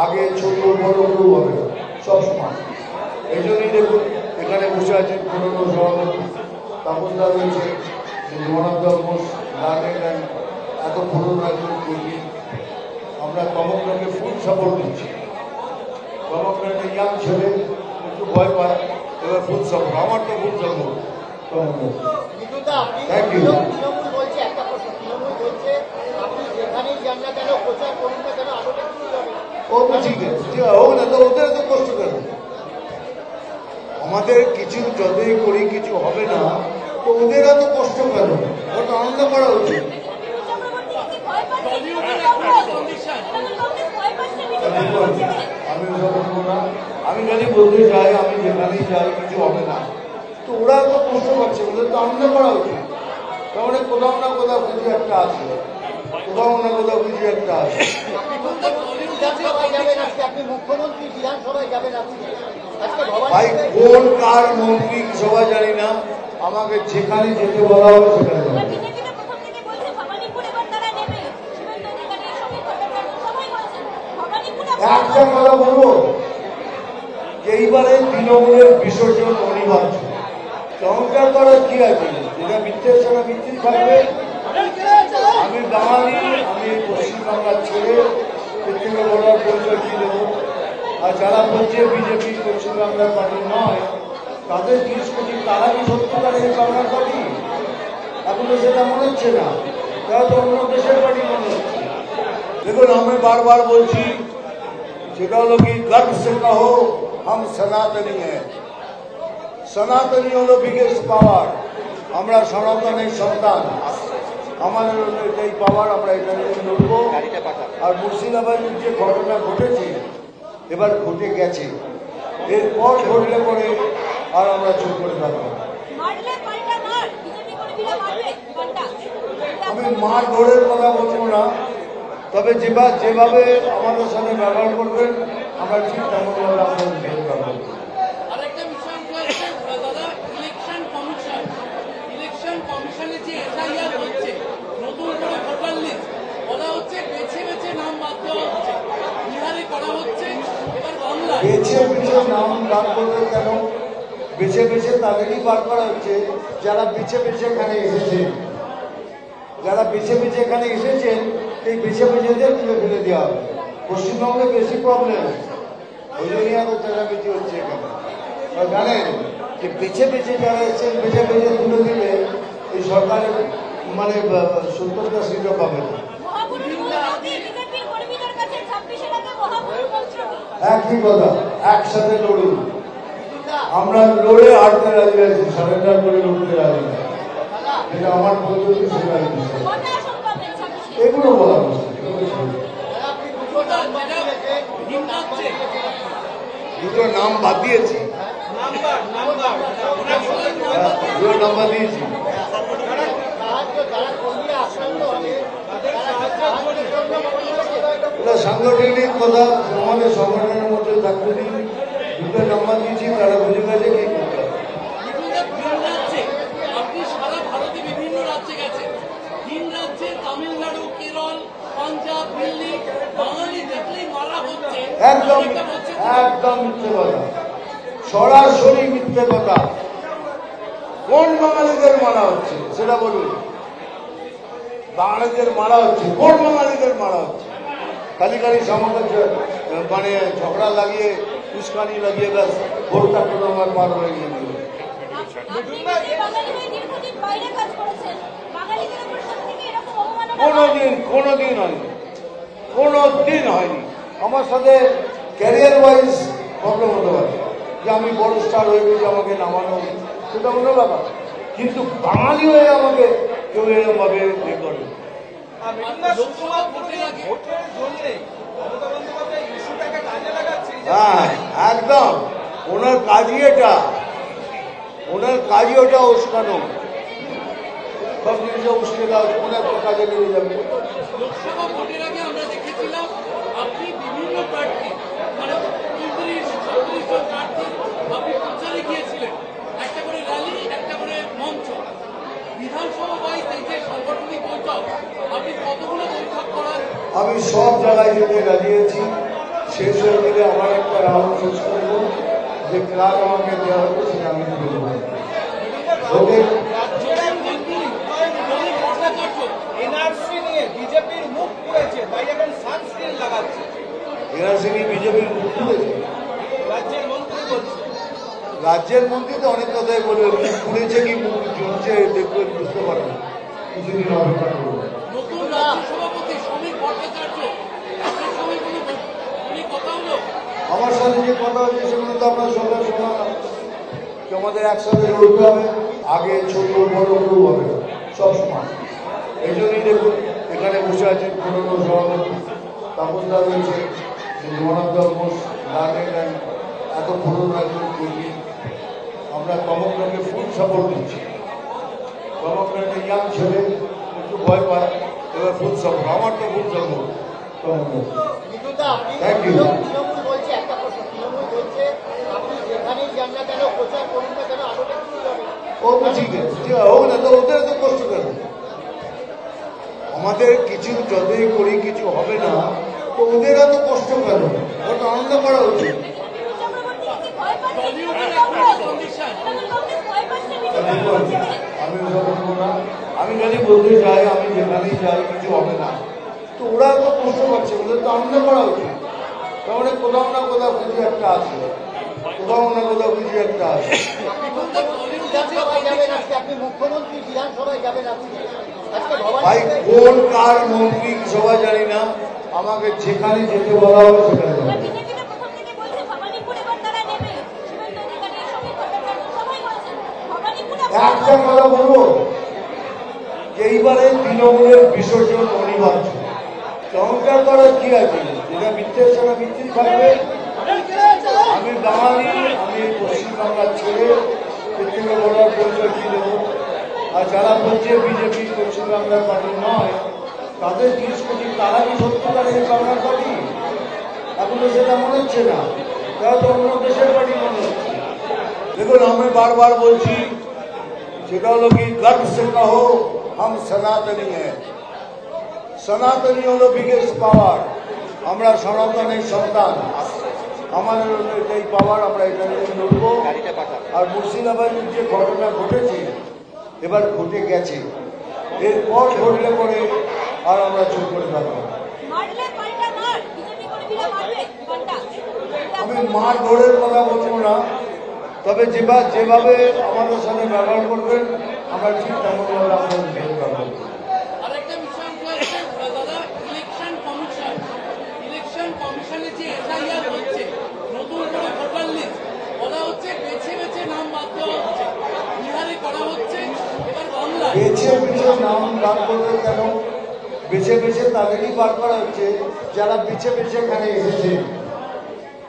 আগে ছোট বড় কেউ হবে না, সবসময়। এই জন্যই দেখুন এখানে বসে আছেন পুরনো সভাপতি তাপসদা রয়েছে, one of the most learned and এত পুরনো একজন কর্মী। আমরা কমকরাকে ফুল সাপোর্ট দিচ্ছি। কমকরা একটা ইয়াং ছেলে, একটু ভয় পায়, এবার ফুল সাপোর্ট, আমার তো full support. Thank you. Trinamool বলছে একটা প্রশ্ন, তৃণমূল বলছে আপনি যেখানেই যান না কেন, প্রচার করুন না কেন, আলোটা কি হবে? ও তো ঠিক আছে, ঠিক আছে, হোক না তো, ওদের তো কষ্ট কেন? আমাদের কিছু যতই করি কিছু হবে না, তো ওদের এত কষ্ট কেন? ওটা আনন্দ করা উচিত। আমি ওসব বলবো না, আমি খালি বলতে চাই আমি যেখানেই যাই কিছু হবে না, তো ওরা তো কষ্ট পাচ্ছে, ওদের তো আনন্দ করা উচিত। তাহলে কোথাও না কোথাও কিছু একটা আছে, কোথাও না কোথাও কিছু একটা আছে। বিধানসভায় যাবেন আজকে, আপনি মুখ্যমন্ত্রী বিধানসভায় যাবেন আজকে। ভাই কোন কার মন্ত্রী সবাই জানি না, আমাকে যেখানে যেতে বলা হবে সেখানে যাবো। একটা কথা বলবো, এইবারে তৃণমূলের বিসর্জন অনিবার্য। চমৎকার করার কি আছে? যেটা মিথ্যের সেটা মিথ্যেই থাকবে। আমি বাঙালি, আমি পশ্চিমবাংলার ছেলে, এর থেকে বড় পরিচয় কি দেবো? আর যারা বলছে বিজেপি পশ্চিমবাংলার পার্টি নয়, তাদের জিজ্ঞেস করছি তারা কি সত্যিকার এই বাংলার পার্টি? এখনো সেটা মনে হচ্ছে না, তারা তো অন্য দেশের পার্টি মনে হচ্ছে। দেখুন আমি বারবার বলছি, সেটা হলো কি गर्व से कहो हम सनातनी हैं। সনাতনী হলো বিগেস্ট পাওয়ার। আমরা সনাতনের সন্তান, আমাদের এই পাওয়ার, আমরা এটা নিয়ে লড়বো। আর মুর্শিদাবাদের যে ঘটনা ঘটেছে, এবার ঘটে গেছে, এরপর ঘটলে পরে আর আমরা চুপ করে থাকবো। আমি মার ধরের কথা বলবো না, তবে যেভাবে আমাদের সাথে ব্যবহার করবেন আমরা ঠিক তেমনভাবে আমাদের ব্যবহার করবো। আরেকটা বিষয় হচ্ছে দাদা, ইলেকশন কমিশনে যে এসআইআর হচ্ছে, নতুন করে ভোটার লিস্ট বলা হচ্ছে, বেছে বেছে নাম বাদ দেওয়া হচ্ছে, বিহারে করা হচ্ছে, এবার বাংলায় বেছে বেছে নাম বাদ করবে কেন? বেছে বেছে তাদেরই বার করা হচ্ছে যারা বেছে বেছে এখানে এসেছেন। যারা বেছে বেছে এখানে এসেছেন, এই বেছে বেছেদের তুলে ফেলে দেওয়া হবে। পশ্চিমবঙ্গে বেশি প্রবলেম, ওই জন্যই এত চেঁচামেচি হচ্ছে এখানে। জানেন যে বেছে বেছে যারা এসেছেন, বেছে বেছে তুলে দিলে এই সরকারের মানে 70টা সিটও পাবে না। একই কথা, একসাথে লড়ুন। আমরা লড়ে হারতে রাজি আছি, সারেন্ডার করে লড়তে রাজি না। এটা আমার পদ্ধতি, সেটা এগুলো বলা মুশকিল। দুটো নাম বাদ দিয়েছি, দুটো নাম্বার দিয়েছি। এটা সাংগঠনিক কথা, আমাদের সংগঠনের মধ্যে থাকতে দিন। দুটো নাম্বার দিয়েছি, তারা বুঝে গেছে কি করতে হবে। আপনি সারা ভারতে বিভিন্ন রাজ্যে গেছেন, তিন রাজ্যে তামিলনাড়ু, কেরল, পাঞ্জাব, দিল্লি, বাঙালি দেখলেই মারা হচ্ছে। একদম একদম মিথ্যে কথা, সরাসরি মিথ্যে কথা। কোন বাঙালিদের মারা হচ্ছে সেটা বলুন। বাঙালিদের মারা হচ্ছে, কোন বাঙালিদের মারা হচ্ছে? খালি খালি সামগ্রী মানে ঝগড়া লাগিয়ে, উস্কানি লাগিয়ে ব্যাস ভোটটা কোনো আমার পার হয়ে গিয়ে দিল। কোনোদিন হয়নি, কোনোদিন হয়নি। আমার সাথে ক্যারিয়ার ওয়াইজ প্রবলেম হতে পারে, যে আমি বড় স্টার হয়ে গেছি, আমাকে নামানো, সেটা অন্য ব্যাপার। কিন্তু বাঙালি হয়ে আমাকে কেউ এরকম ভাবে ইয়ে করে। হ্যাঁ একদম, ওনার কাজই এটা, ওনার কাজই ওটা উস্কানো। সব জিনিসটা উস্কে দাও, ওনার কাজে লেগে যাবে। লোকসভা ভোটের আগে আমরা দেখেছিলাম আপনি বিভিন্ন প্রার্থী, মানে ৩০-৩৬ জন প্রার্থী আপনি প্রচারে গিয়েছিলেন, একটা করে র্যালি, একটা করে মঞ্চ। বিধানসভা ওয়াইজ এই যে সাংগঠনিক বৈঠক, আপনি কতগুলো বৈঠক করার? আমি সব জায়গায় যেতে রাজি আছি, শেষ হয়ে গেলে আমার একটা রাউন্ড শেষ করবো, যে ক্লাব আমাকে দেওয়া হতো সেটা আমি তুলে দেবো। ওকে, এনআরসি নিয়ে বিজেপির মুখ পুড়েছে, তাই এখন সানস্ক্রিন লাগাচ্ছে। এনআরসি নিয়ে বিজেপির মুখ খুলেছে। রাজ্যের মন্ত্রী বলছে। রাজ্যের মন্ত্রী তো অনেক কথাই বলবে, মুখ খুলেছে কি মুখ ঝুলছে দেখবেন, বুঝতে পারবেন। কিছুদিন অপেক্ষা করবো। নতুন রাজ্য সভাপতি সমীর ভট্টাচার্য, আপনার সঙ্গে কোনো কথা হলো? আমার সাথে যে কথা হচ্ছে সেগুলো তো আপনার সবাই শোনা, যে আমাদের একসাথে লড়তে হবে, আগে ছোট বড় গ্রুপ হবে সব সময়। এই জন্যই দেখুন এখানে বসে আছেন পুরনো সভাপতি তাপসদা রয়েছে, one of the most learned and এত পুরনো একজন কর্মী। আমরা কমকটাকে ফুল সাপোর্ট দিচ্ছি। কমকটা একটা ইয়াং ছেলে, একটু ভয় পায়, এবার ফুল সাপোর্ট, আমার তো ফুল সাপোর্ট কমকটা। মিঠুনদা, আপনি Thank you. তৃণমূল বলছে একটা প্রশ্ন, তৃণমূল বলছে আপনি যেখানেই যান না কেন, প্রচার করুন না কেন, আলোটা কি হবে? ও তো ঠিক আছে, ঠিক আছে, হোক না, তো ওদের তো কষ্ট কেন? আমাদের কিছু যতই করি কিছু হবে না, তো ওদের এত কষ্ট কেন? ওটা আনন্দ করা উচিত। টলিউডের একটা কন্ডিশন দেখুন, আমি ওসব বলবো না। আমি যদি বলতে চাই আমি যেখানেই যাই কিছু হবে না, তো ওরা তো কষ্ট পাচ্ছে, ওদের তো আনন্দ করা উচিত। তাহলে কোথাও না কোথাও কিছু একটা আছে, কোথাও না কোথাও কিছু একটা আছে। বিধানসভায় যাবেন আজকে, আপনি মুখ্যমন্ত্রী, বিধানসভায় যাবেন আজকে। আজকে ভাই ভবানী কোন কার মন্ত্রী সবাই জানি না, আমাকে যেখানে যেতে বলা হবে সেখানে যাবো। একটা কথা বলবো, এইবারে তৃণমূলের বিসর্জন অনিবার্য। চমৎকার করার কি আছে, যেটা মিথ্যে সেটা মিথ্যেই থাকবে। আমি বাঙালি, আমি পশ্চিমবাংলার ছেলে, এর থেকে বড় আর পরিচয় কি দেবো? আর যারা বলছে বিজেপি পশ্চিমবাংলার পার্টি নয়, তাদের জিজ্ঞেস করছি তারা কি সত্যিকার এই বাংলার পার্টি? এখন তো সেটা মনে হচ্ছে না, তারা তো অন্য দেশের পার্টি মনে হচ্ছে। দেখুন আমি বারবার বলছি, সেটা হলো কি, গর্ব সে কহো হাম সনাতনী হ্যাঁ। সনাতনী হলো বিগেস্ট পাওয়ার। আমরা সনাতনের সন্তান, আমাদের হলো এটাই পাওয়ার, আমরা এটা নিয়ে লড়বো। আর মুর্শিদাবাদের যে ঘটনা ঘটেছে, এবার ঘটে গেছে, এরপর ঘটলে পরে আর আমরা চুপ করে থাকবো। আমি মার ধরের কথা বলবো না, তবে যেভাবে আমাদের সাথে ব্যবহার করবেন আমরা ঠিক তেমনভাবে আপনাদের ব্যবহার করবো। আরেকটা বিষয় হচ্ছে দাদা, ইলেকশন কমিশনের যে এসআইআর হচ্ছে, নতুন করে ভোটার লিস্ট বলা হচ্ছে, বেছে বেছে নাম বাদ দেওয়া হচ্ছে, বিহারে করা হচ্ছে, এবার বাংলায় বেছে বেছে নাম বাদ করবে কেন? বেছে বেছে তাদেরই বার করা হচ্ছে যারা বেছে বেছে এখানে এসেছে।